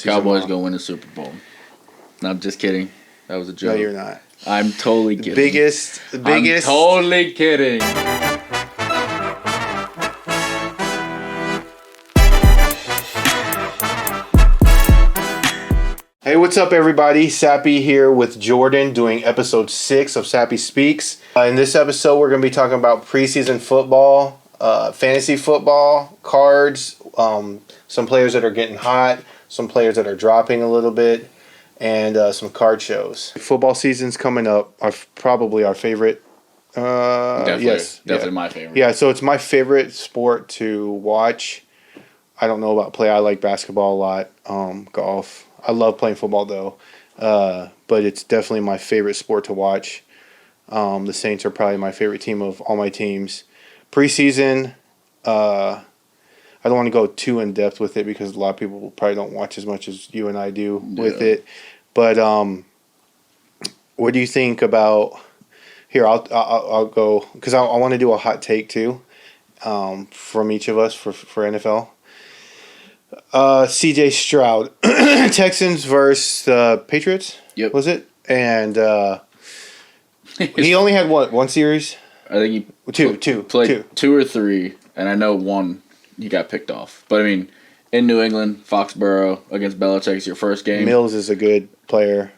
season Cowboys long. gonna win the Super Bowl. No, I'm just kidding. That was a joke. No, you're not. I'm totally kidding. Biggest. I'm totally kidding. Hey, what's up, everybody? Sappy here with Jordan doing episode 6 of Sappy Speaks. In this episode, we're going to be talking about preseason football, fantasy football, cards, some players that are getting hot, some players that are dropping a little bit, and some card shows. Football season's coming up. Probably our favorite. Definitely my favorite. Yeah, so it's my favorite sport to watch. I don't know about play. I like basketball a lot, golf. I love playing football, though, but it's definitely my favorite sport to watch. The Saints are probably my favorite team of all my teams. Preseason, I don't want to go too in-depth with it because a lot of people probably don't watch as much as you and I do with it. But what do you think about... Here, I'll go, because I want to do a hot take, too, from each of us for NFL. C.J. Stroud, Texans versus the Patriots. Yep. Was it? And he only had what, one series? I think he played two or three, and I know one he got picked off. But I mean, in New England, Foxborough against Belichick is your first game. Mills is a good player.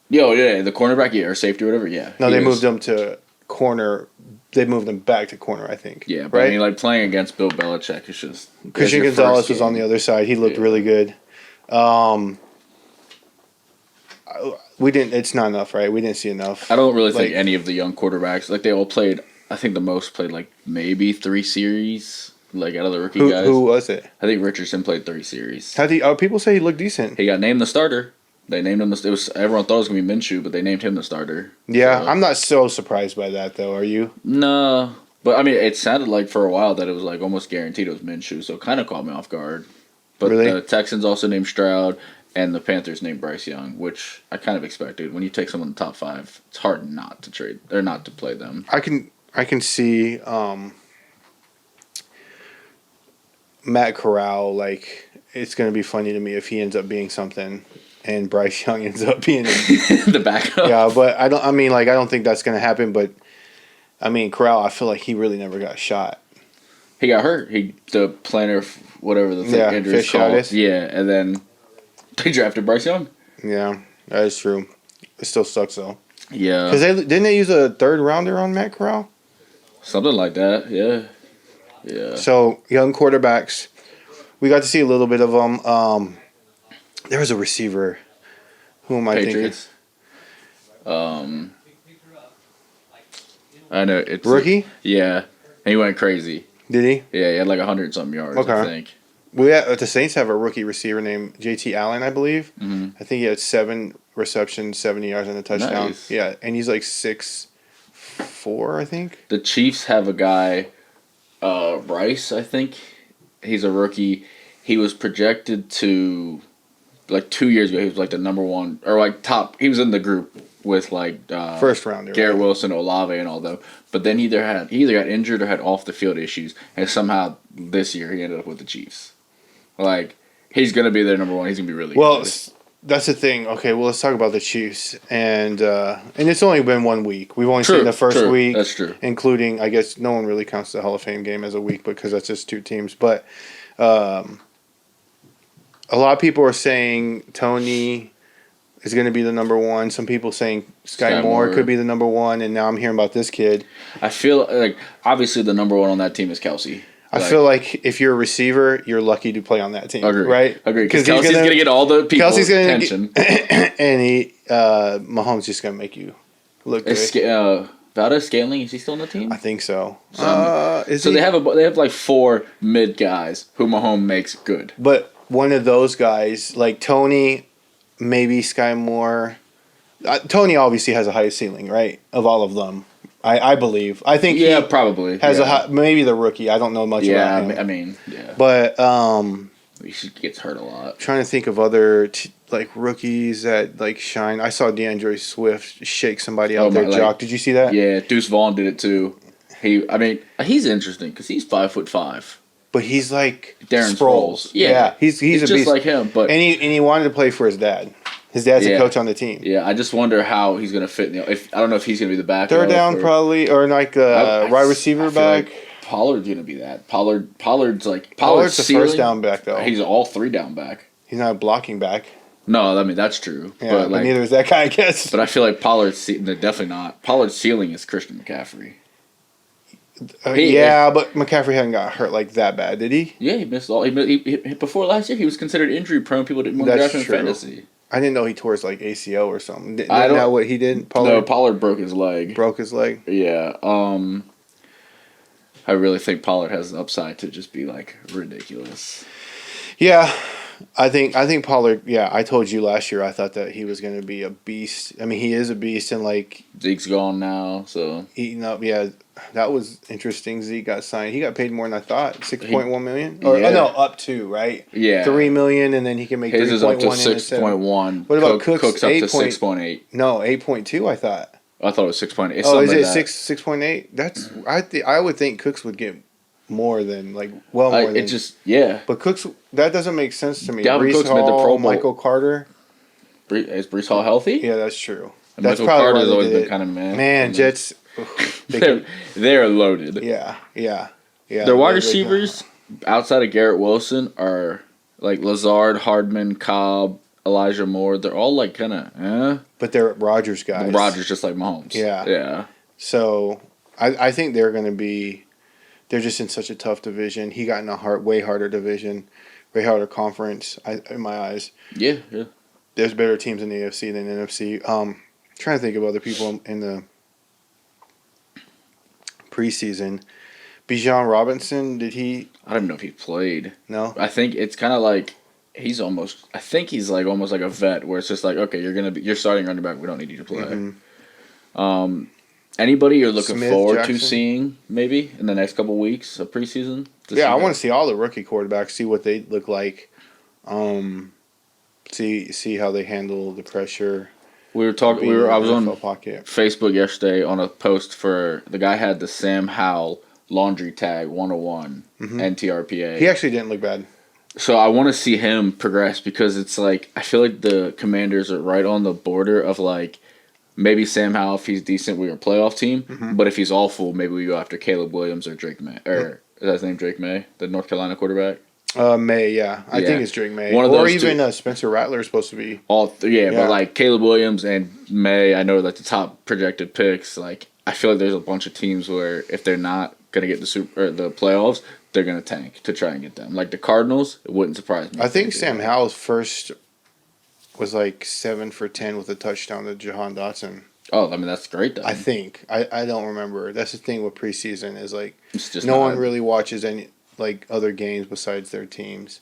Yeah, the cornerback, or safety or whatever, yeah. No, they moved him to corner. They moved him back to corner, I think. Yeah, but right? I mean, playing against Bill Belichick is just... Christian Gonzalez was on the other side. He looked really good. We didn't. It's not enough, right? We didn't see enough. I don't really think any of the young quarterbacks, they all played, I think the most played maybe 3 series, out of the rookie guys. Who was it? I think Richardson played 3 series. People say he looked decent. He got named the starter. They named him everyone thought it was going to be Minshew, but they named him the starter. Yeah, so. I'm not so surprised by that, though. Are you? No. But, I mean, it sounded like for a while that it was, almost guaranteed it was Minshew, so it kind of caught me off guard. But really? The Texans also named Stroud, and the Panthers named Bryce Young, which I kind of expected. When you take someone in the top 5, it's hard not to trade, or not to play them. I can see Matt Corral, it's going to be funny to me if he ends up being something. And Bryce Young ends up being the backup. Yeah, but I don't think that's gonna happen. But I mean, Corral, I feel like he really never got shot. He got hurt. The plantar, whatever the thing injury is called. Yeah, and then they drafted Bryce Young. Yeah, that is true. It still sucks though. Yeah, because didn't they use a 3rd rounder on Matt Corral? Something like that. Yeah. So young quarterbacks, we got to see a little bit of them. There was a receiver. Who am I Patriots. Thinking? I know it's rookie. Yeah, and he went crazy. Did he? Yeah, he had 100-something yards. Okay. I think. The Saints have a rookie receiver named J.T. Allen, I believe. Mm-hmm. I think he had 7 receptions, 70 yards, and a touchdown. Nice. Yeah, and he's 6'4", I think. The Chiefs have a guy, Rice. I think he's a rookie. He was projected to. 2 years ago, he was the number 1 or top. He was in the group with first rounder Garrett Wilson, Olave, and all that. But then he either got injured or had off the field issues, and somehow this year he ended up with the Chiefs. He's gonna be their number 1. He's gonna be really good. That's the thing. Okay, well let's talk about the Chiefs, and it's only been 1 week. We've only seen the first week. That's true. Including, I guess, no one really counts the Hall of Fame game as a week because that's just 2 teams, but. A lot of people are saying Tony is going to be the number 1. Some people saying Sky Moore could be the number 1, and now I'm hearing about this kid. I feel obviously the number 1 on that team is Kelsey. I feel like if you're a receiver, you're lucky to play on that team. Agree. Right? Agree. Because Kelsey's going to get all the people's attention. And Mahomes just going to make you look good. Valdez Scantling, is he still on the team? I think so. They have 4 mid guys who Mahomes makes good. But one of those guys, like Tony, maybe Sky Moore. Tony obviously has the highest ceiling, right? Of all of them, I believe. I think he probably has maybe the rookie. I don't know much about him. I mean, yeah. But he gets hurt a lot. Trying to think of other rookies that shine. I saw DeAndre Swift shake somebody out there. Jock, did you see that? Yeah, Deuce Vaughn did it too. He's interesting because he's 5'5", but he's like Darren Sproles. Sproles. Yeah. He's a just beast. like him, but and he wanted to play for his dad. His dad's a coach on the team. Yeah, I just wonder how he's gonna fit. I don't know if he's gonna be the backup. Third down probably, or like wide receiver back. Like Pollard's gonna be that. Pollard's the first down back though. He's all 3 down back. He's not a blocking back. No, I mean that's true. Yeah, but neither is that guy, I guess. But I feel like definitely not. Pollard's ceiling is Christian McCaffrey. But McCaffrey hadn't got hurt like that bad, did he? Yeah, he missed all. He before last year, he was considered injury prone. People didn't want to draft him in fantasy. I didn't know he tore his like ACL or something. Isn't that what he did? Pollard broke his leg. Broke his leg? Yeah. I really think Pollard has the upside to just be like ridiculous. Yeah. I think Pollard. Yeah, I told you last year. I thought that he was going to be a beast. I mean, he is a beast, and like Zeke's gone now, so eating up. Yeah, that was interesting. Zeke got signed. He got paid more than I thought. $6.1 million. Or no, up to right. Yeah, $3 million, and then he can make his is up to 6.1. What about Cook's up to 6.8? No, 8.2. I thought. I thought it was 6.8. Oh, is it 6.8? That's I would think Cooks would get more than more than it just yeah. But Cooks, that doesn't make sense to me. Dalvin Breece Cooks Hall, made the Pro Bowl. Michael Carter. Is Breece Hall healthy? Yeah, that's true. And That's Michael probably Carter's always been it. kind of Man, Jets. They're loaded. Yeah. Their wide receivers outside of Garrett Wilson are like Lazard, Hardman, Cobb, Elijah Moore. They're all like kind of But they're Rodgers guys. Rodgers just like Mahomes. Yeah. So I think they're going to be. They're just in such a tough division. He got in a way harder division, way harder conference. In my eyes. Yeah. There's better teams in the AFC than NFC. Trying to think of other people in the preseason. Bijan Robinson, did he? I don't know if he played. No. I think it's kind of like he's almost. I think he's like almost like a vet, where it's just like, okay, you're starting running back. We don't need you to play. Mm-hmm. Anybody you're looking forward Jackson? to seeing maybe in the next couple weeks of preseason? Yeah, I want to see all the rookie quarterbacks, see what they look like, see how they handle the pressure. We were talking. I was on pocket. Facebook yesterday on a post for the guy had the Sam Howell laundry tag 101 NTRPA. He actually didn't look bad. So I want to see him progress because it's like I feel like the Commanders are right on the border of like. Maybe Sam Howell, if he's decent, we're a playoff team. Mm-hmm. But if he's awful, maybe we go after Caleb Williams or Drake May. Or is that his name, Drake May? The North Carolina quarterback? May, yeah. I think it's Drake May. Or even Spencer Rattler is supposed to be. But like Caleb Williams and May, I know like the top projected picks. Like I feel like there's a bunch of teams where if they're not going to get the playoffs, they're going to tank to try and get them. Like the Cardinals, it wouldn't surprise me. I think Sam Howell's first was like 7 for 10 with a touchdown to Jahan Dotson. Oh, I mean that's great though. I think I don't remember. That's the thing with preseason is like it's just no one really watches any like other games besides their teams,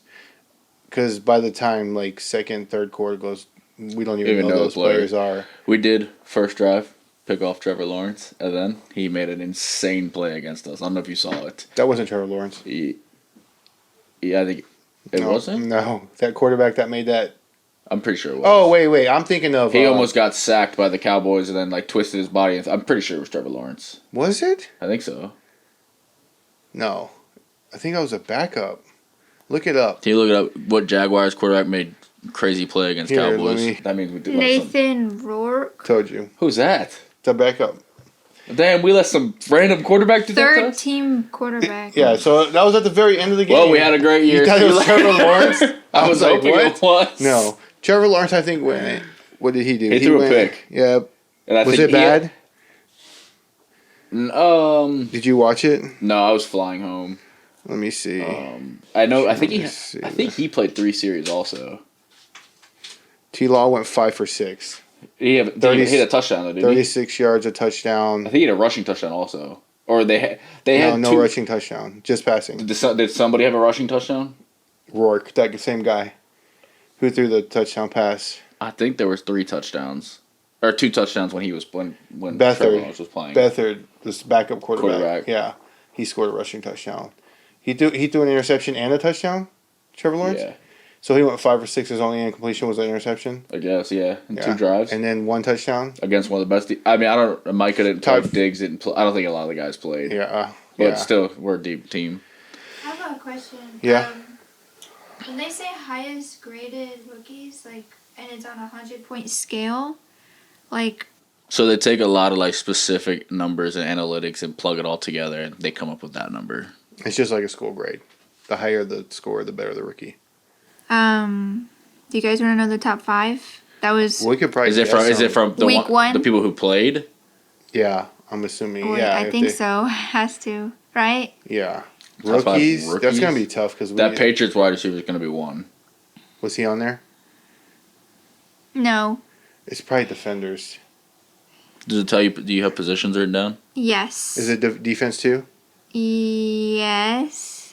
because by the time like second, third quarter goes, we don't even know those players are. We did first drive pick off Trevor Lawrence, and then he made an insane play against us. I don't know if you saw it. That wasn't Trevor Lawrence. Yeah, I think it wasn't. No, that quarterback that made that. I'm pretty sure it was. Oh, wait. I'm thinking of... He almost got sacked by the Cowboys and then, like, twisted his body. I'm pretty sure it was Trevor Lawrence. Was it? I think so. No. I think that was a backup. Look it up. Can you look it up? What Jaguars quarterback made crazy play against Cowboys? That means we did Nathan Rourke. Told you. Who's that? The backup. Damn, we let some random quarterback do that. Third team quarterback. Yeah, so that was at the very end of the game. Well, we had a great year. You thought it was Trevor Lawrence? I was like, hoping it was. No. Trevor Lawrence, I think, went. What did he do? He threw a pick. Yeah. And was it bad? Did you watch it? No, I was flying home. Let me see. I know. I think he played 3 series also. T. Law went 5 for 6. He hit a touchdown though, didn't 36 yards, a touchdown. I think he had a rushing touchdown also. Or they had no rushing touchdown, just passing. Did somebody have a rushing touchdown? Rourke, that same guy, who threw the touchdown pass. I think there was 3 touchdowns, or 2 touchdowns when Trevor Lawrence was playing. Beathard, this backup quarterback. Yeah, he scored a rushing touchdown. He threw an interception and a touchdown. Trevor Lawrence. Yeah. So he went 5 for 6. His only incompletion was an interception. I guess, yeah. And 2 drives. And then 1 touchdown. Against one of the best. Micah didn't play. Diggs didn't play. I don't think a lot of the guys played. Yeah. But still, we're a deep team. have a question. Yeah. When they say highest graded rookies, like, and it's on a 100-point scale, like, So they take a lot of like specific numbers and analytics and plug it all together, and they come up with that number. It's just like a school grade. The higher the score, the better the rookie. do you guys want to know the top 5? That was. We could probably. Is it from the Week one? the people who played? Yeah, I'm assuming. Wait, Yeah, I think so. Has to, right? Yeah, Top five rookies. That's rookies? gonna be tough because That Patriots wide receiver is going to be one. Was he on there? No. It's probably defenders. Does it tell you? Do you have positions written down? Yes. Is it defense too? Yes.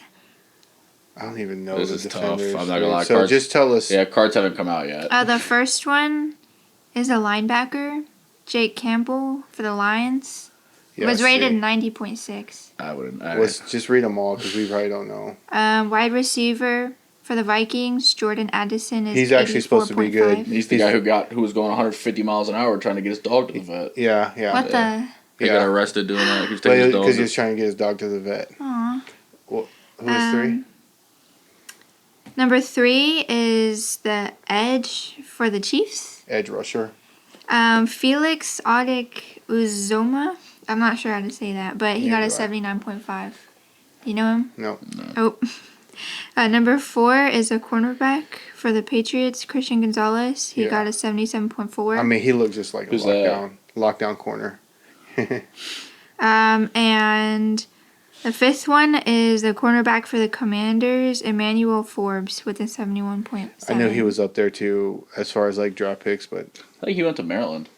I don't even know This the is tough. defenders. I'm not gonna lie. So Cards- just tell us. Yeah, cards haven't come out yet. The first one is a linebacker, Jake Campbell for the Lions. Yeah, was rated see. 90.6. I wouldn't. Let's just read them all because we probably don't know. Wide receiver for the Vikings, Jordan Addison is. He's actually supposed to be good. 84.5. He's the guy who was going 150 miles an hour trying to get his dog to the vet. Yeah, yeah. What the? He got arrested doing that. He was Because taking his dog. he was trying to get his dog to the vet. Aw. Well, who was 3? Number 3 is the edge for the Chiefs. Edge rusher. Felix Audic Uzoma. I'm not sure how to say that, but he got a Neither do 79.5. You know him? No. Oh. Number 4 is a cornerback for the Patriots, Christian Gonzalez. He Yeah. got a 77.4. I mean, he looks just like a Who's that? lockdown corner. And the 5th one is the cornerback for the Commanders, Emmanuel Forbes, with a 71.7. I knew he was up there too, as far as like draft picks, but I think he went to Maryland.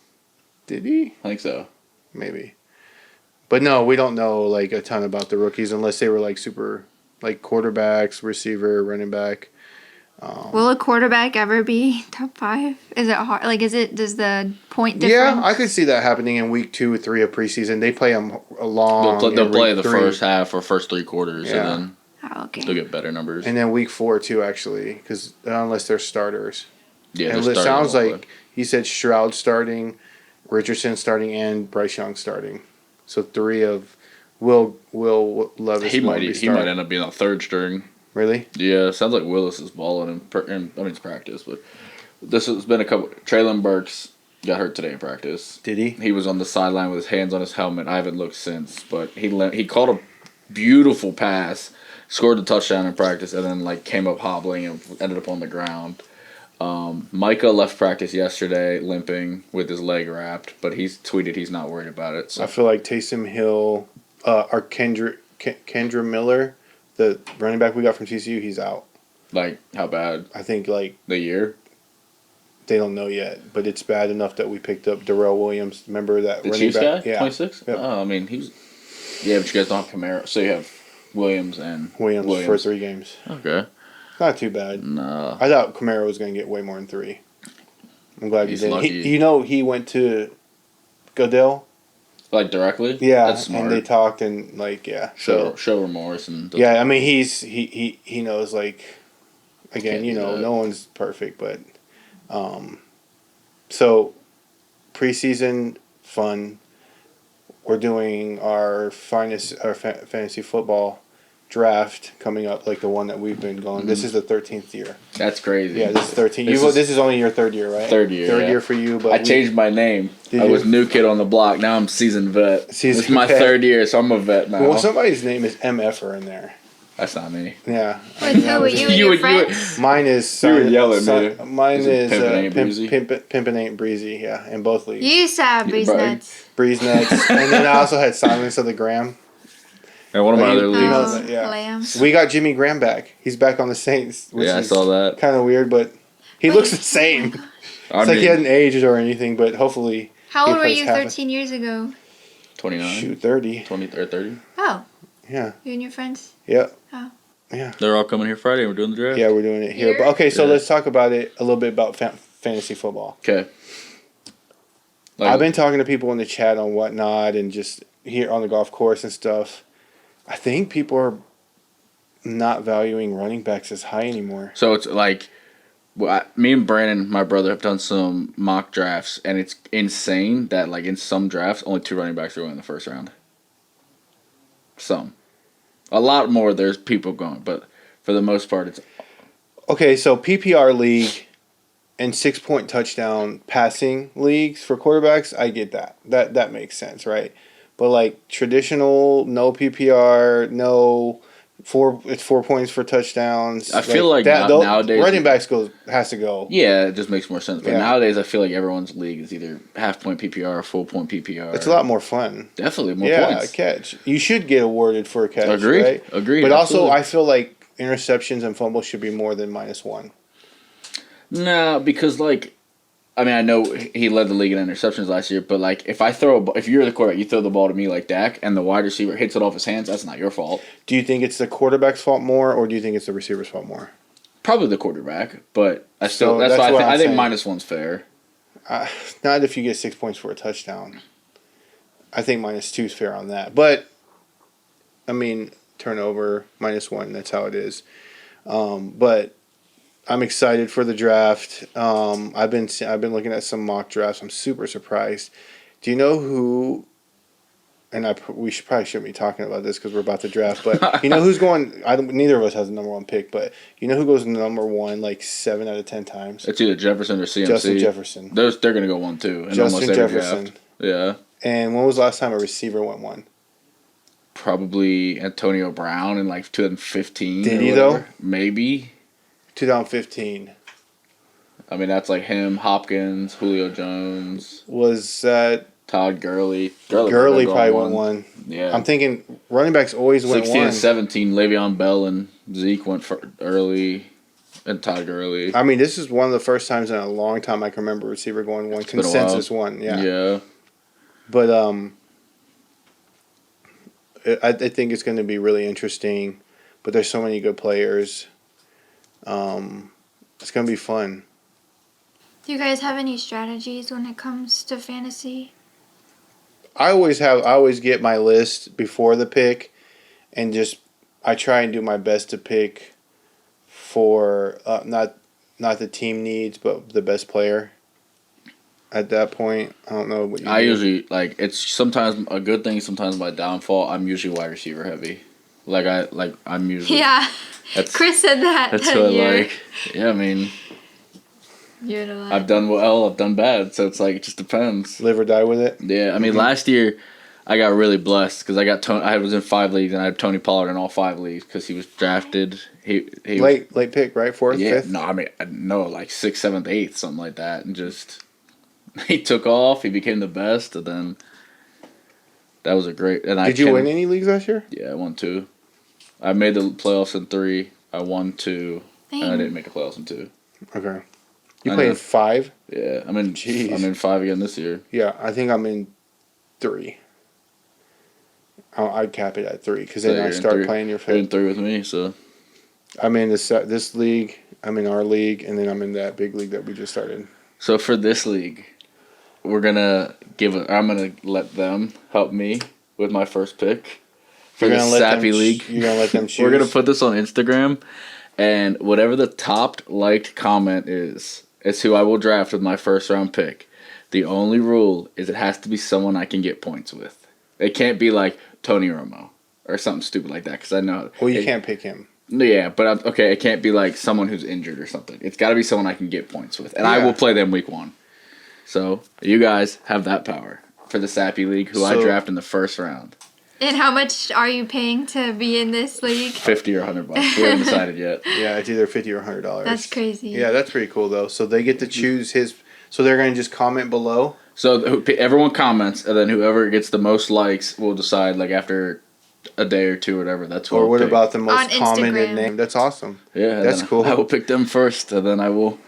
did he? I think so. Maybe. But no, we don't know like a ton about the rookies unless they were like super, like quarterbacks, receiver, running back. Will a quarterback ever be top 5? Is it hard? Like, does the point difference? Yeah, I could see that happening in week 2 or 3 of preseason. They play them long. They'll play in the week 3. first half or first 3 quarters, Yeah. and then Oh, okay. they'll get better numbers. And then week 4 too, actually, because unless they're starters. Yeah, And they're it starting sounds to play. like he said Stroud starting, Richardson starting, and Bryce Young starting. So 3 of Will Levis. he won't be might starting. end up being a third string. Really? Yeah, sounds like Willis is balling in it's practice, but this has been a couple. Traylon Burks got hurt today in practice. Did he? He was on the sideline with his hands on his helmet. I haven't looked since, but he caught a beautiful pass, scored a touchdown in practice, and then like came up hobbling and ended up on the ground. Micah left practice yesterday limping with his leg wrapped, but he's tweeted he's not worried about it. So I feel like Taysom Hill, or Kendra Miller, the running back we got from TCU, he's out. like how bad I think like the year? they don't know yet, but it's bad enough that we picked up Darrell Williams. Remember that The running Chiefs back? guy, Yeah, 26. Yep. Oh, I mean he was. Yeah, but you guys don't have Kamara, so you have Williams and Williams for 3 games. Okay. Not too bad. No. I thought Kamara was going to get way more than 3. I'm glad He's he didn't. lucky. He went to Goodell. Like directly? Yeah, That's smart. and they talked and like show remorse and yeah. I mean, he knows like again, Can't do that. no one's perfect, but so preseason fun. We're doing our fantasy football draft coming up, like the one that we've been going. This is the 13th year. That's crazy. Yeah, this is 13. This This is only your 3rd year, right? Third year, Third yeah. year for you, but I changed my name. Did I you? was new kid on the block. Now I'm seasoned vet. Seasoned It's my vet. 3rd year, so I'm a vet now. Well, somebody's name is MFer in there. That's not me. Yeah. With who? With you and your friends? Mine is. You were yelling, man. Mine Is it is Pimpin' Ain't Breezy? Pimpin' Ain't Breezy. Yeah, in both leagues. You used to have breeze bro. nuts. Breeze Nuts, and then I also had Silence of the Gram. And one of my You- other you leagues. know Oh, that, yeah. lambs. We got Jimmy Graham back. He's back on the Saints. Which Yeah, I is saw that. Kind of weird, but he Wait. looks the same. I It's like he mean, hadn't aged or anything, but hopefully. How he old were plays you half 13 years ago? 29, Shoot, 30. 20 or 30. Oh, Yeah. you and your friends? Yeah. Oh. Yeah. They're all coming here Friday. We're doing the draft. Yeah, we're doing it here. Here? But okay, so Yeah. let's talk about it a little bit about fantasy football. Okay. I've been talking to people in the chat on whatnot and just here on the golf course and stuff. I think people are not valuing running backs as high anymore. So it's like, me and Brandon, my brother, have done some mock drafts, and it's insane that like in some drafts, only 2 running backs are going in the first round. Some. A lot more. There's people going, but for the most part, it's Okay, so PPR league and 6-point touchdown passing leagues for quarterbacks, I get that. That makes sense, right? But like traditional, no PPR, no it's 4 points for touchdowns. I feel like nowadays running backs has to go. Yeah, it just makes more sense. But Yeah. nowadays, I feel like everyone's league is either half-point PPR or full-point PPR. It's a lot more fun. Definitely more Yeah, points. a catch. You should get awarded for a catch, Agreed. right? Agreed. But absolutely. also, I feel like interceptions and fumbles should be more than -1. No, because I know he led the league in interceptions last year, but if if you're the quarterback, you throw the ball to me like Dak, and the wide receiver hits it off his hands, that's not your fault. Do you think it's the quarterback's fault more, or do you think it's the receiver's fault more? Probably the quarterback, but that's So why that's what I'm I think saying. -1's fair. Not if you get 6 points for a touchdown. I think -2 is fair on that. But, I mean, turnover, -1, that's how it is. But I'm excited for the draft. I've been looking at some mock drafts. I'm super surprised. Do you know who? And we shouldn't be talking about this because we're about to draft. But you know who's going? Neither of us has the number 1 pick. But you know who goes number 1 like 7 out of 10 times? It's either Jefferson or CMC. Justin Jefferson. They're gonna go 1 too. In Justin almost every Jefferson. draft. Yeah. And when was the last time a receiver went 1? Probably Antonio Brown in 2015. Did or he, whatever. though? Maybe. 2015. I mean, that's him, Hopkins, Julio Jones, Was that Todd Gurley. Gurley probably went 1. Yeah. I'm thinking running backs always went 16 1. and 17, Le'Veon Bell and Zeke went for early, and Todd Gurley. I mean, this is one of the first times in a long time I can remember a receiver going 1. been a Consensus 1, yeah. Yeah. But I think it's going to be really interesting. But there's so many good players. It's going to be fun. Do you guys have any strategies when it comes to fantasy? I always get my list before the pick, and I try and do my best to pick for not the team needs, but the best player. At that point, I don't know what you I do. usually, it's sometimes a good thing, sometimes my downfall. I'm usually wide receiver heavy. I'm usually. Yeah. That's, Chris said that. That's that what year. I like. Yeah, I mean, You're the I've done well, I've done bad, so it's it just depends. Live or die with it. Yeah, I mean, last year I got really blessed because I was in 5 leagues and I had Tony Pollard in all 5 leagues because he was drafted. He late pick, right? 4th, yeah, 5th. no, I mean, no, 6th, 7th, 8th, something like that, and just he took off. He became the best, and then that was a great. And Did you win any leagues last year? Yeah, I won 2. I made the playoffs in 3. I won 2, and I didn't make the playoffs in 2. Okay. You I played know. 5? Yeah, I'm in 5 again this year. Yeah, I think I'm in 3. I'd cap it at 3 because then So I you're in start 3. playing your You're in fit. 3 with me, so I'm in this league. I'm in our league, and then I'm in that big league that we just started. So for this league, I'm gonna let them help me with my first pick for the Sappy League. You're gonna let them choose. We're gonna put this on Instagram, and whatever the top liked comment is who I will draft with my first round pick. The only rule is it has to be someone I can get points with. It can't be like Tony Romo or something stupid like that because I know. Well, you can't pick him. Yeah, but okay, it can't be like someone who's injured or something. It's got to be someone I can get points with, and I Yeah. will play them week 1. So you guys have that power for the Sappy League, who I draft in the first round. And how much are you paying to be in this league? $50 or $100. We haven't decided yet. Yeah, it's either $50 or $100. That's crazy. Yeah, that's pretty cool though. So they get to choose his. So they're gonna just comment below. So everyone comments, and then whoever gets the most likes will decide. After a day or 2 or whatever, that's what. Or I'll what pick. about the most On commented Instagram. name? That's awesome. Yeah, That's then cool. I will pick them first, and then I will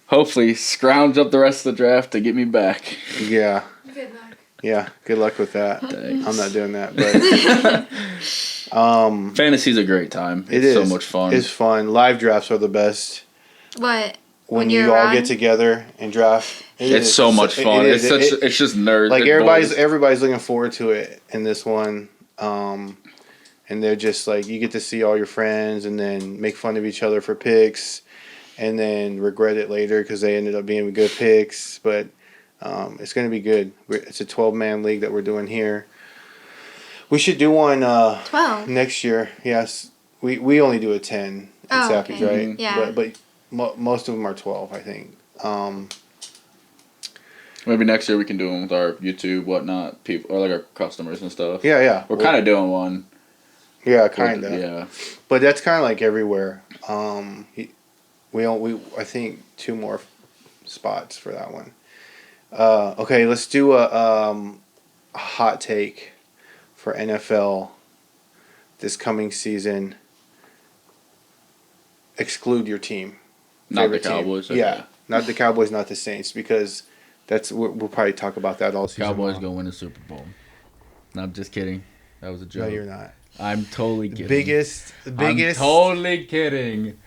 hopefully scrounge up the rest of the draft to get me back. Yeah. Good luck. Yeah. Good luck with that. Thanks. I'm not doing that, but Fantasy's a great time. it It's is so much fun. It's fun. Live drafts are the best. What? When you're you all around? get together and draft. It's so much fun. It is. It's just nerd. Like it everybody's boys. looking forward to it in this one. And they're just you get to see all your friends and then make fun of each other for picks and then regret it later because they ended up being good picks. But it's going to be good. It's a 12-man league that we're doing here. We should do one 12. next year. Yes, we only do a 10 at Sappy's, okay. right? Yeah. But most of them are 12, I think. Maybe next year we can do them with our YouTube, whatnot, people, or like our customers and stuff. Yeah. We're kind of doing one. Yeah, kind of. Yeah. But that's kind of like everywhere. We I think 2 more spots for that one. Okay, let's do a hot take for NFL this coming season. Exclude your team. Not the Cowboys. Team. Yeah, not the Cowboys, not the Saints, because we'll probably talk about that all season. Cowboys long. go win the Super Bowl. No, I'm just kidding. That was a joke. No, you're not. I'm totally kidding. Biggest. I'm totally kidding.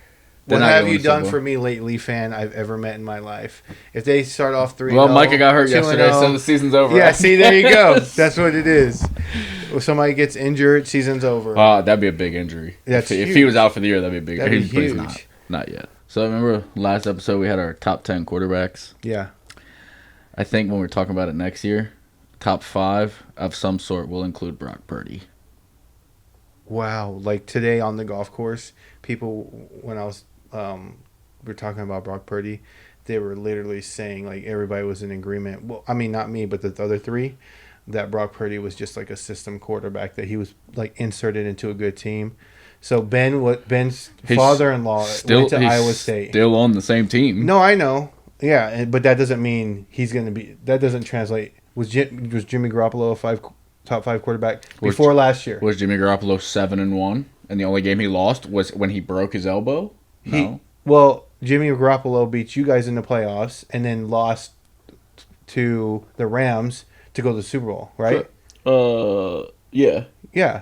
What have you done for me lately, fan I've ever met in my life? If they start off 3-0. Well, Micah got hurt yesterday, so the season's over. Yeah, see, there you go. That's what it is. If somebody gets injured, season's over. That'd be a big injury. That's if he was out for the year, that'd be a big That'd be injury. huge. But he's not yet. So remember last episode we had our top 10 quarterbacks? Yeah. I think when we're talking about it next year, top 5 of some sort will include Brock Purdy. Wow. Like today on the golf course, people, when I was, we were talking about Brock Purdy, they were literally saying, like, everybody was in agreement. Well, I mean, not me, but the other 3, that Brock Purdy was just like a system quarterback, that he was like inserted into a good team. So Ben's father-in-law went to Iowa State. Still on the same team. No, I know. Yeah, but that doesn't mean he's going to be. That doesn't translate. Was Jimmy Garoppolo a top 5 quarterback before last year? Was Jimmy Garoppolo 7-1, and the only game he lost was when he broke his elbow? No. Well, Jimmy Garoppolo beat you guys in the playoffs and then lost to the Rams to go to the Super Bowl, right? Yeah. Yeah.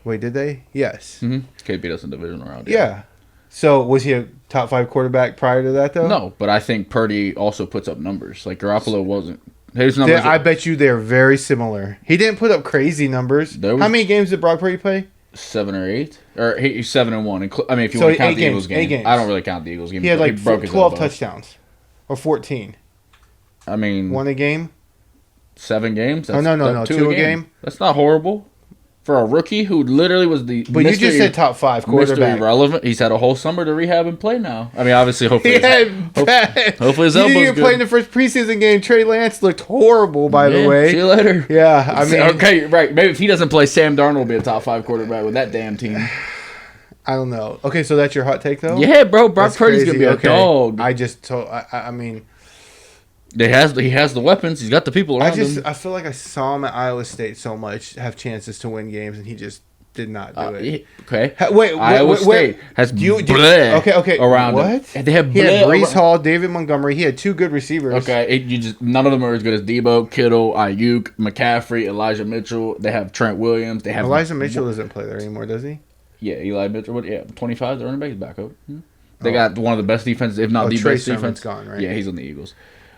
Wait, did they? Yes. Mm-hmm. KB beat us in divisional round. Yeah. So was he a top 5 quarterback prior to that, though? No, but I think Purdy also puts up numbers. Like Garoppolo wasn't. His numbers. I bet you they're very similar. He didn't put up crazy numbers. How many games did Brock Purdy play? 7 or 8, or he's 7-1. I mean, if you want to count the Eagles game, I don't really count the Eagles game. He had like 12 touchdowns, or 14. I mean, 1 a game. 7 games. That's, no, 2 a game. That's not horrible for a rookie who literally was the. But you just said top 5 quarterback. Mr. Irrelevant. He's had a whole summer to rehab and play now. I mean, obviously, hopefully, hopefully his elbow's good. Playing the first preseason game. Trey Lance looked horrible, by the way. See you later. Yeah, I mean, okay, right. Maybe if he doesn't play, Sam Darnold will be a top 5 quarterback with that damn team. I don't know. Okay, so that's your hot take, though. Yeah, bro. Brock Purdy's gonna be a dog. I mean. He has the weapons. He's got the people around him. I feel like I saw him at Iowa State so much, have chances to win games, and he just did not do it. Okay. Iowa State has okay. around what? Him. They have he had Breece Hall, David Montgomery. He had 2 good receivers. Okay, none of them are as good as Debo, Kittle, Ayuk, McCaffrey, Elijah Mitchell. They have Trent Williams. They have Elijah Mitchell doesn't play there anymore, does he? Yeah, Eli Mitchell. Yeah, 25. The running back is back up. They got one of the best defenses, if not the Trey best defense. Gone, right? Yeah, he's on the Eagles.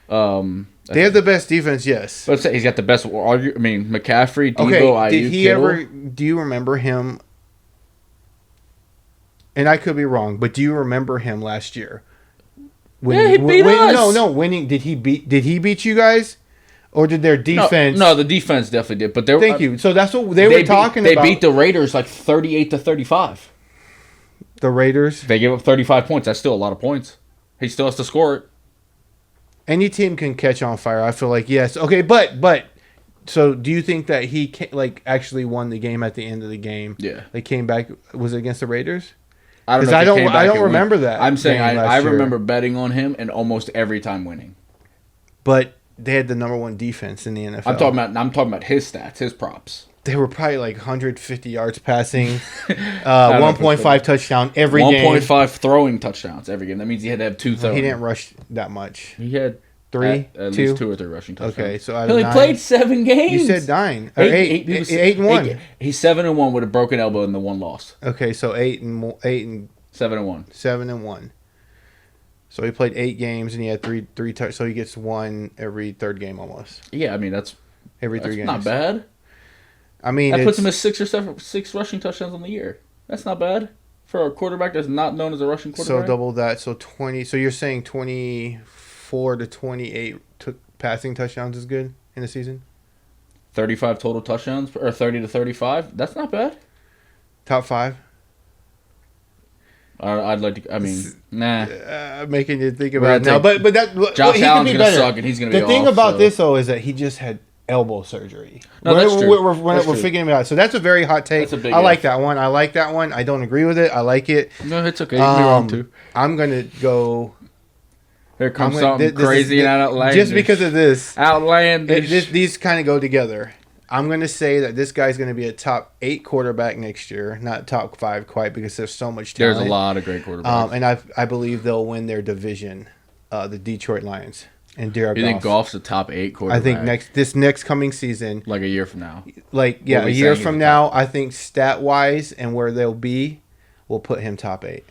They have the best defense, yes. But he's got the best. McCaffrey, Debo, Ayuk, Kittle. Do you remember him? And I could be wrong, but do you remember him last year? He beat us. No, winning. Did he beat you guys, or did their defense? No, the defense definitely did. But thank you. So that's what they were talking about. They beat the Raiders like 38-35. The Raiders. They gave up 35 points. That's still a lot of points. He still has to score it. Any team can catch on fire. I feel like yes. Okay, but so do you think that he actually won the game at the end of the game? Yeah, they came back. Was it against the Raiders? I don't know. I don't remember that. I'm saying I remember betting on him and almost every time winning. But they had the number 1 defense in the NFL. I'm talking about his stats, his props. They were probably like 150 yards passing, 1.5 touchdown every game. 1.5 throwing touchdowns every game. That means he had to have 2 throwing. He didn't rush that much. He had 3, at 2? least 2 or 3 rushing touchdowns. Okay, so he only played 7 games. You said 9. 8-1. He's 7-1 with a broken elbow and the 1 loss. Okay, so 8 and 7-1. 7-1. So he played 8 games and he had 3 touchdowns. So he gets 1 every 3rd game almost. Yeah, I mean that's every 3 games. Not bad. I mean, that puts him at 6 rushing touchdowns on the year. That's not bad for a quarterback that's not known as a rushing quarterback. So double that. So 20. So you're saying 24 to 28 passing touchdowns is good in a season? 35 total touchdowns, or 30 to 35. That's not bad. Top 5. I'd like to. I mean, nah. Making you think about it now, but Josh he Allen's could be gonna better. suck, and he's gonna be The thing off, about so. this though is that he just had elbow surgery. No, that's true. We're figuring it out. So that's a very hot take. That's a big I like if. that one. I don't agree with it. I like it. No, it's okay. You can be wrong too. I'm gonna go. Here comes something crazy and outlandish. Just because of this, outlandish. these kind of go together. I'm going to say that this guy's going to be a top 8 quarterback next year, not top 5 quite because there's so much talent. There's a lot of great quarterbacks. And I believe they'll win their division, the Detroit Lions and Jared You Goff. think Goff's a top 8 quarterback? I think this next coming season, like a year from now. a year from now, I think stat wise and where they'll be, will put him top 8.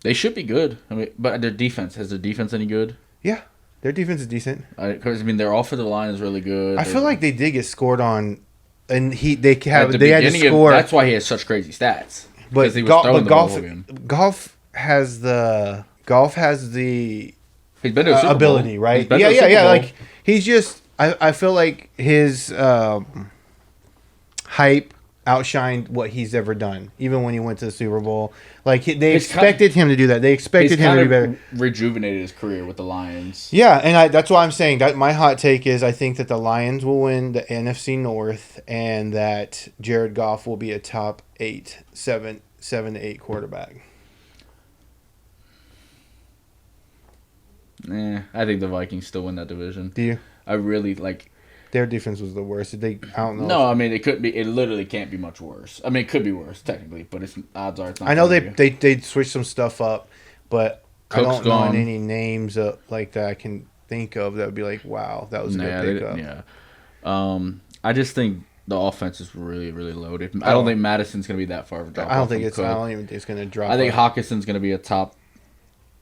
They should be good. I mean, but their defense, has their defense any good? Yeah, their defense is decent. Because their offensive line is really good. I feel like they did get scored on, and they had to beginning score. That's why he has such crazy stats. But he was throwing the ball again. Golf has the He's been to a Super ability, Bowl. right? He's been to a Super Bowl. Like he's just. I feel like his hype outshined what he's ever done, even when he went to the Super Bowl. Like they expected him to do that. They expected him to be better. Rejuvenated his career with the Lions. Yeah, and that's why I'm saying that my hot take is I think that the Lions will win the NFC North and that Jared Goff will be a top 7 to 8 quarterback. I think the Vikings still win that division. Do you? I really like. Their defense was the worst. I don't know. No, I mean it could be. It literally can't be much worse. I mean it could be worse technically, but odds are it's not. I know they they switched some stuff up, but Cook's I don't gone. know any names like that I can think of that would be like, wow, that was a good pickup. Yeah. I just think the offense is really, really loaded. I don't think Madison's going to be that far of a drop. I don't even think it's going to drop. I think Hawkinson's going to be a top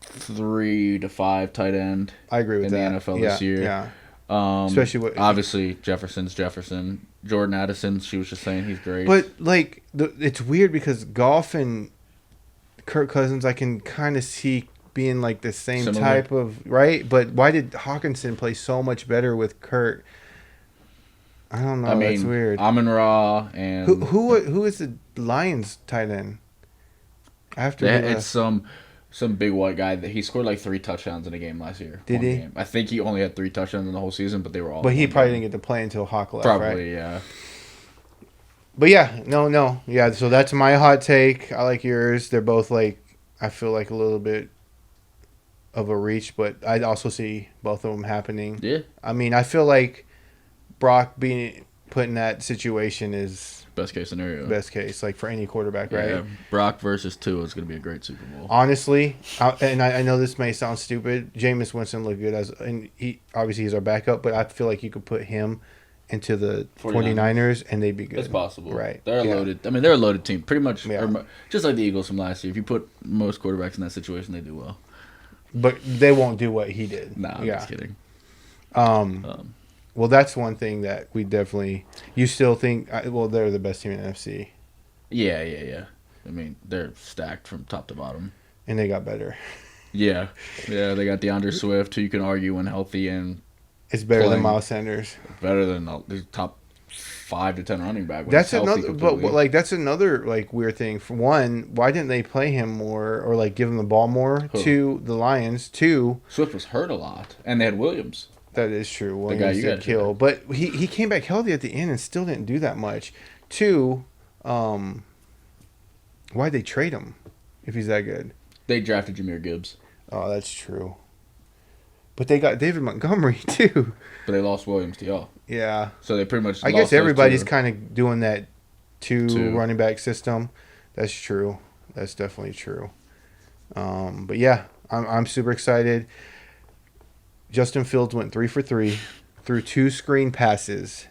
3 to 5 tight end. I agree with that in the NFL this year. Yeah. Especially with obviously Jefferson's Jefferson. Jordan Addison, she was just saying he's great. But like it's weird because Goff and Kirk Cousins, I can kind of see being like the same Similar. type of right. But why did Hawkinson play so much better with Kurt? I don't know. I mean, that's weird. Amon-Ra and who is the Lions tight end? It's some big white guy that he scored like 3 touchdowns in a game last year. Did he? Game. I think he only had 3 touchdowns in the whole season, but they were all. But he probably didn't get to play until Hawk left, probably, right? yeah. But yeah, no, yeah. So that's my hot take. I like yours. They're both like I feel like a little bit of a reach, but I also see both of them happening. Yeah. I mean, I feel like Brock being put in that situation is best case scenario. Best case, like for any quarterback, right? Yeah, Brock versus Tua is going to be a great Super Bowl. Honestly, I know this may sound stupid. Jameis Winston looked good and he obviously he's our backup, but I feel like you could put him into the 49ers and they'd be good. It's possible, right? They're loaded. I mean, they're a loaded team, pretty much. Yeah. Just like the Eagles from last year. If you put most quarterbacks in that situation, they do well. But they won't do what he did. Nah, I'm just kidding. Well, that's one thing that we definitely. You still think? Well, they're the best team in the NFC. Yeah. I mean, they're stacked from top to bottom. And they got better. Yeah. They got DeAndre Swift, who you can argue when healthy and. It's better than Miles Sanders. Better than the top 5 to 10 running back. That's another, but like that's another like weird thing. For one, why didn't they play him more or like give him the ball more? To the Lions. 2, Swift was hurt a lot, and they had Williams. That is true. The guy you got kill, but he came back healthy at the end and still didn't do that much. 2, why'd they trade him if he's that good? They drafted Jahmyr Gibbs. Oh, that's true. But they got David Montgomery too. But they lost Williams to y'all. Yeah. So they pretty much. I guess everybody's kind of doing that two running back system. That's true. That's definitely true. But yeah, I'm super excited. Justin Fields went 3 for 3, threw 2 screen passes,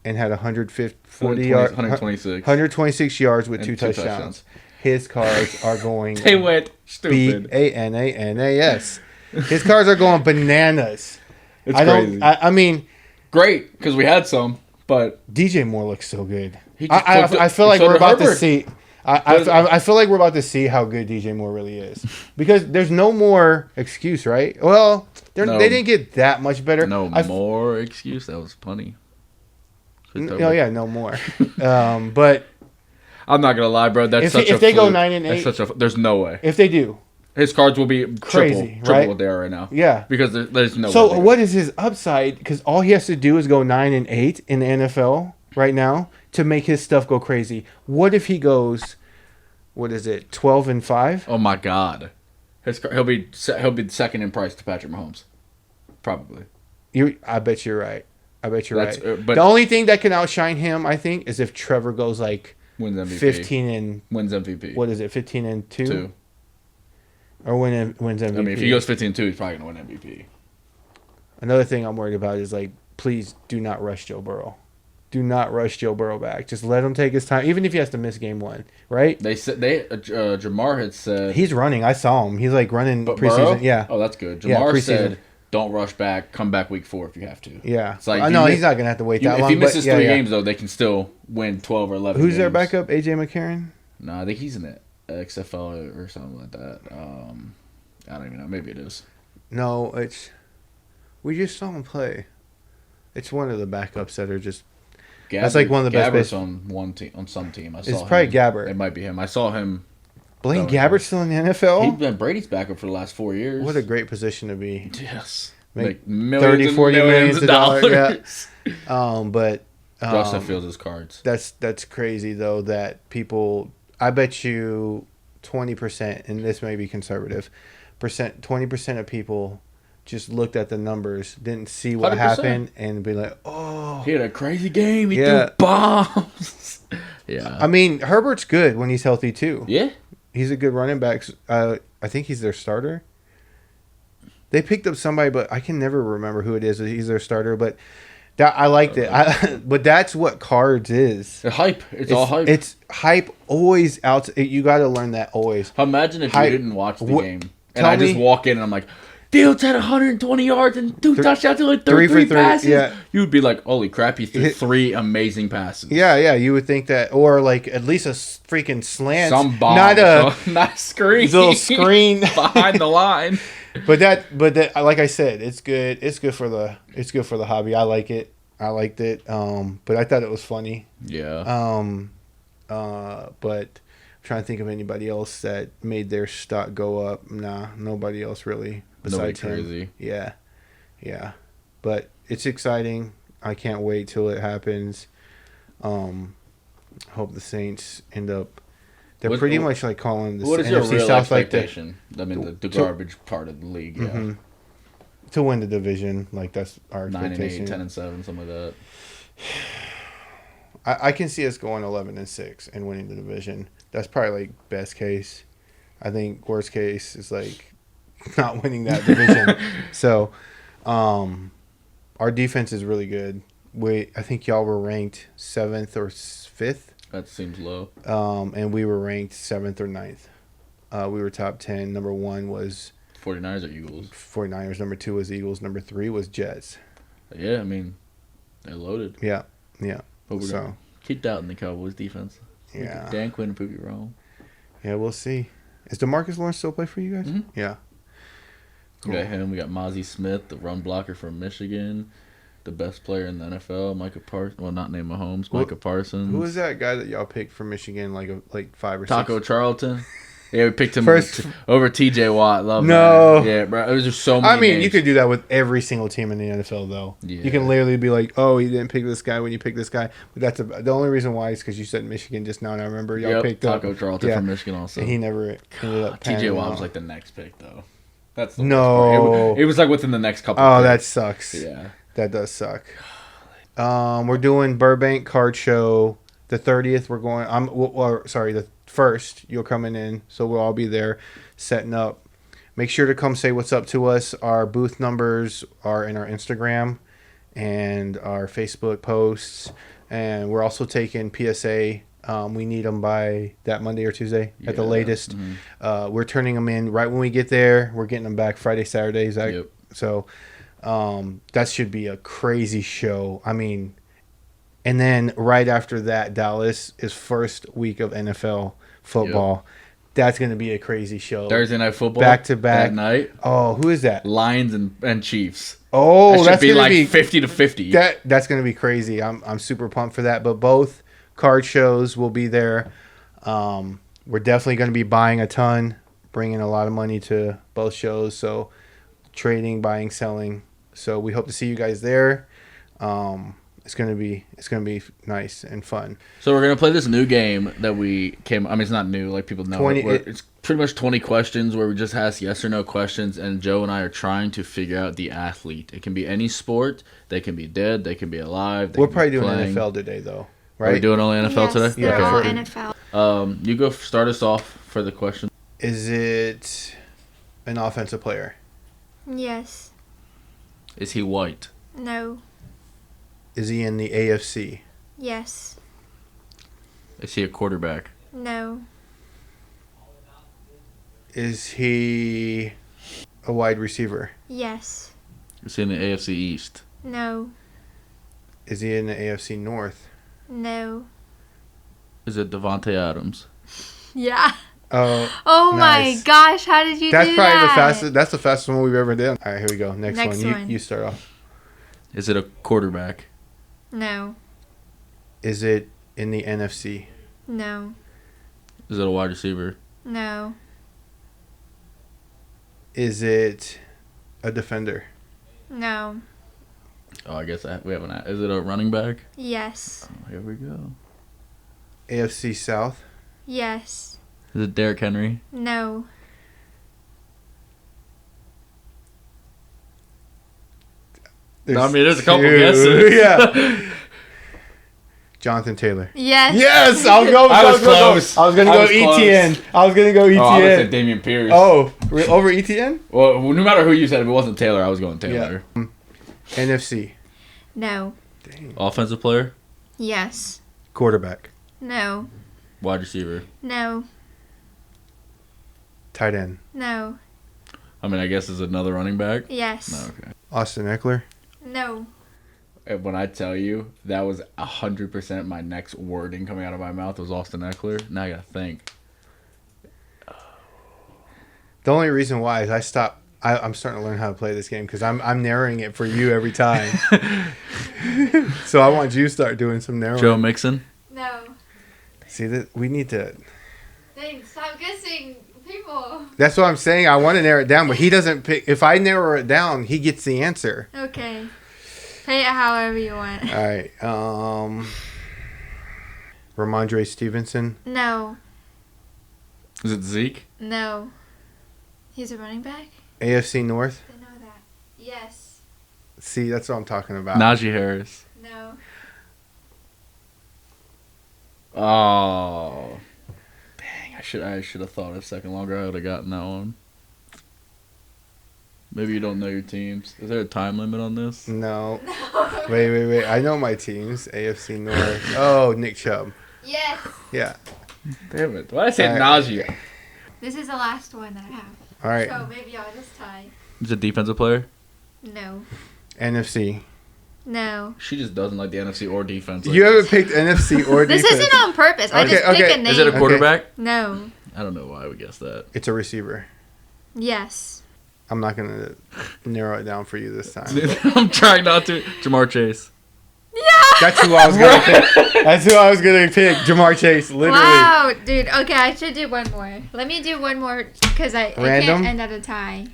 and had 126 yards with 2 touchdowns. His cards are going. They went stupid. BANANAS. His cards are going bananas. It's crazy. I mean, great because we had some, but DJ Moore looks so good. I feel like we're about to see. I feel like we're about to see how good DJ Moore really is because there's no more excuse, right? Well, they didn't get that much better. More excuse. That was funny. Oh yeah, no more. But I'm not gonna lie, bro. That's if they go 9-8, there's no way if they do, his cards will be crazy, triple right? what they are right now. Yeah, because there's no. So way what is his upside? Because all he has to do is go 9-8 in the NFL right now to make his stuff go crazy. What if he goes? What is it? 12-5? Oh my God, he'll be second in price to Patrick Mahomes, probably. I bet you're right. But but the only thing that can outshine him, I think, is if Trevor goes like wins MVP. 15 and wins MVP. What is it? 15-2? 2. Or wins MVP. I mean, if he goes 15-2, he's probably gonna win MVP. Another thing I'm worried about is like, please do not rush Joe Burrow. Do not rush Joe Burrow back. Just let him take his time, even if he has to miss game 1. Right? They said Jamar had said he's running. I saw him. He's like running preseason. Burrow? Yeah. Oh, that's good. Jamar yeah, said, "Don't rush back. Come back week 4 if you have to." Yeah. It's like no, he's not gonna have to wait that long. If he misses 3 games though, they can still win 12 or 11. Who's their backup? AJ McCarron? No, I think he's in the XFL or something like that. I don't even know. Maybe it is. No, we just saw him play. It's one of the backups that are just. That's like one of the best. Gabbert's on one team, on some team. It's probably Gabbert. It might be him. I saw him. Blaine Gabbert's still in the NFL. He's been Brady's backup for the last 4 years. What a great position to be. Yes, Make millions 30, 40 millions of dollars. Yeah. But Justin Fields' cards. That's crazy though that people. I bet you 20%, and this may be conservative, 20% of people just looked at the numbers, didn't see what 100%. happened, and be like, "Oh, he had a crazy game. He threw bombs." Yeah. I mean, Herbert's good when he's healthy too. Yeah. He's a good running back. I think he's their starter. They picked up somebody, but I can never remember who it is. He's their starter, but I liked it. But that's what cards is. The hype. It's all hype. It's hype always out. You got to learn that always. Imagine if you didn't watch the game and I me, just walk in and I'm like, Fields had 120 yards and 2 touchdowns and like 3 passes. Yeah. You would be like, holy crap, he threw 3 amazing passes. Yeah, you would think that, or like at least a freaking slant, some bomb, not a screen, little screen behind the line. But that, like I said, it's good. It's good for the hobby. I like it. I liked it. But I thought it was funny. Yeah. But I'm trying to think of anybody else that made their stock go up. Nah, nobody else really. Besides him. Crazy. Yeah. But it's exciting. I can't wait till it happens. Hope the Saints end up. They're pretty much like calling the NFC your real South expectation? I mean, the garbage part of the league. Yeah. Mm-hmm. To win the division, like that's our 9-8, expectation. 10-7, something like that. I can see us going 11-6 and winning the division. That's probably like best case. I think worst case is like not winning that division. So, our defense is really good. I think y'all were ranked 7th or 5th. That seems low. And we were ranked 7th or 9th. We were top 10. Number 1 was 49ers or Eagles. 49ers. Number 2 was Eagles. Number 3 was Jets. Yeah, I mean, they're loaded. Yeah. But we're gonna keep doubting the Cowboys defense. Yeah. Dan Quinn prove you wrong. Yeah, we'll see. Is DeMarcus Lawrence still play for you guys? Mm-hmm. Yeah. Cool. We got him. We got Mozzie Smith, the run blocker from Michigan, the best player in the NFL, Micah Parsons. Well, not named Mahomes, Micah Parsons. Who was that guy that y'all picked from Michigan, like 5 or 6? Taco Charlton. Yeah, we picked him First, over T.J. Watt. Love no. that. Yeah, bro. It was just so many names. You could do that with every single team in the NFL, though. Yeah. You can literally be like, oh, you didn't pick this guy when you picked this guy. But that's the only reason why is because you said Michigan just now, and I remember y'all picked Taco Charlton from Michigan also. And he never ended up T.J. Watt was like the next pick, though. That's the no. worst part. It was like within the next couple Oh, picks. that sucks. Yeah. That does suck. We're doing Burbank Card Show. The 30th, we're going. The 1st, you're coming in, so we'll all be there setting up. Make sure to come say what's up to us. Our booth numbers are in our Instagram and our Facebook posts, and we're also taking PSA. We need them by that Monday or Tuesday at the latest. Mm-hmm. We're turning them in right when we get there. We're getting them back Friday, Saturday. Yep. So that should be a crazy show. I mean, and then right after that, Dallas is first week of NFL football. That's going to be a crazy show. Thursday night football. Back to back. That night. Oh, who is that? Lions and Chiefs. Oh, that should that's be going to like be 50-50. That's going to be crazy. I'm super pumped for that. But both card shows will be there. We're definitely going to be buying a ton, bringing a lot of money to both shows. So trading, buying, selling. So we hope to see you guys there. It's gonna be nice and fun. So we're gonna play this new game that we came. I mean, it's not new, like people know. It's pretty much 20 questions where we just ask yes or no questions, and Joe and I are trying to figure out the athlete. It can be any sport. They can be dead. They can be alive. We're probably doing NFL today, though, right? Are we doing only NFL today? They're all NFL. You go start us off for the question. Is it an offensive player? Yes. Is he white? No. Is he in the AFC? Yes. Is he a quarterback? No. Is he a wide receiver? Yes. Is he in the AFC East? No. Is he in the AFC North? No. Is it Devontae Adams? Yeah. Oh, nice. My gosh! How did you do that? That's probably the fastest. That's the fastest one we've ever done. All right, here we go. Next one. You start off. Is it a quarterback? No. Is it in the NFC? No. Is it a wide receiver? No. Is it a defender? No. Oh, I guess we haven't. Is it a running back? Yes. Oh, here we go. AFC South? Yes. Is it Derrick Henry? No. I mean, there's a couple guesses. Yeah. Jonathan Taylor. Yes. Yes, I was close. I was gonna go ETN. I was gonna go ETN. Oh, I would say Dameon Pierce. Oh, over ETN? Well, no matter who you said, if it wasn't Taylor, I was going Taylor. Yeah. NFC. No. Dang. Offensive player? Yes. Quarterback. No. Wide receiver? No. Tight end. No. I mean, I guess it's another running back? Yes. No, okay. Austin Eckler. No. And when I tell you that was 100% my next wording coming out of my mouth was Austin Eckler, now I gotta think. The only reason why is I'm starting to learn how to play this game because I'm narrowing it for you every time. So I want you to start doing some narrowing. Joe Mixon? No. See that we need to. Dang, stop guessing people. That's what I'm saying. I want to narrow it down, but he doesn't pick. If I narrow it down, he gets the answer. Okay. Play it however you want. All right. Ramondre Stevenson. No. Is it Zeke? No. He's a running back? AFC North. I know that. Yes. See, that's what I'm talking about. Najee Harris. No. Oh. Dang, I should have thought a second longer. I would have gotten that one. Maybe you don't know your teams. Is there a time limit on this? No. Wait. I know my teams. AFC North. Oh, Nick Chubb. Yes. Yeah. Damn it. Why did I say Najee? This is the last one that I have. All right. So maybe I'll just tie. Is it a defensive player? No. NFC. No. She just doesn't like the NFC or defense. You haven't picked NFC or defense. This isn't on purpose. I just pick a name. Is it a quarterback? No. I don't know why I would guess that. It's a receiver. Yes. I'm not going to narrow it down for you this time. I'm trying not to. Jamar Chase. Yeah. That's who I was going to pick. That's who I was going to pick. Jamar Chase, literally. Wow, dude. Okay, I should do one more. Let me do one more because I can't end at a tie.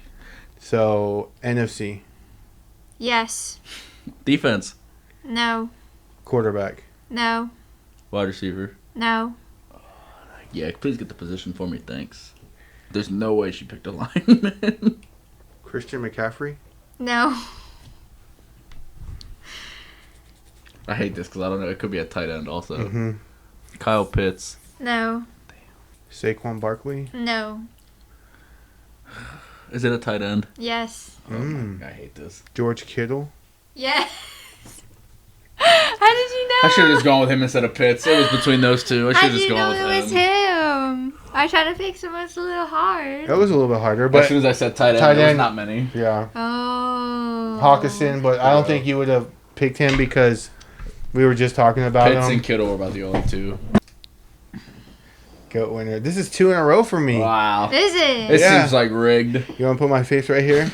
So, NFC. Yes. Defense. No. Quarterback. No. Wide receiver. No. Yeah, please get the position for me, thanks. There's no way she picked a lineman. Christian McCaffrey? No. I hate this because I don't know. It could be a tight end also. Mm-hmm. Kyle Pitts. No. Saquon Barkley? No. Is it a tight end? Yes. I hate this. George Kittle? Yes. How did you know? I should have just gone with him instead of Pitts. It was between those two. I should have just gone with him. It was him. I tried to pick someone that's a little hard. That was a little bit harder, but as soon as I said tight end, there was not many. Yeah. Oh. Hawkinson, but I don't think you would have picked him because we were just talking about Pitts him. and Kittle were about the only two. Goat winner. This is 2 in a row for me. Wow. Is it? It Yeah. seems like rigged. You want to put my face right here?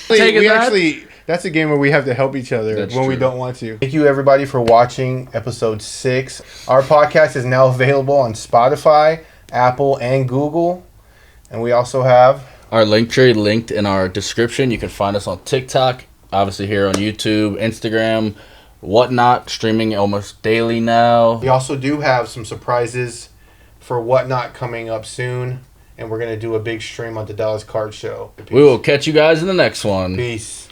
Take it we back. actually, that's a game where we have to help each other That's when we true. don't want to. Thank you, everybody, for watching episode 6. Our podcast is now available on Spotify, Apple, and Google. And we also have... Our link tree linked in our description. You can find us on TikTok, obviously here on YouTube, Instagram, whatnot, streaming almost daily now. We also do have some surprises for Whatnot coming up soon. And we're going to do a big stream on the Dallas Card Show. We will catch you guys in the next one. Peace.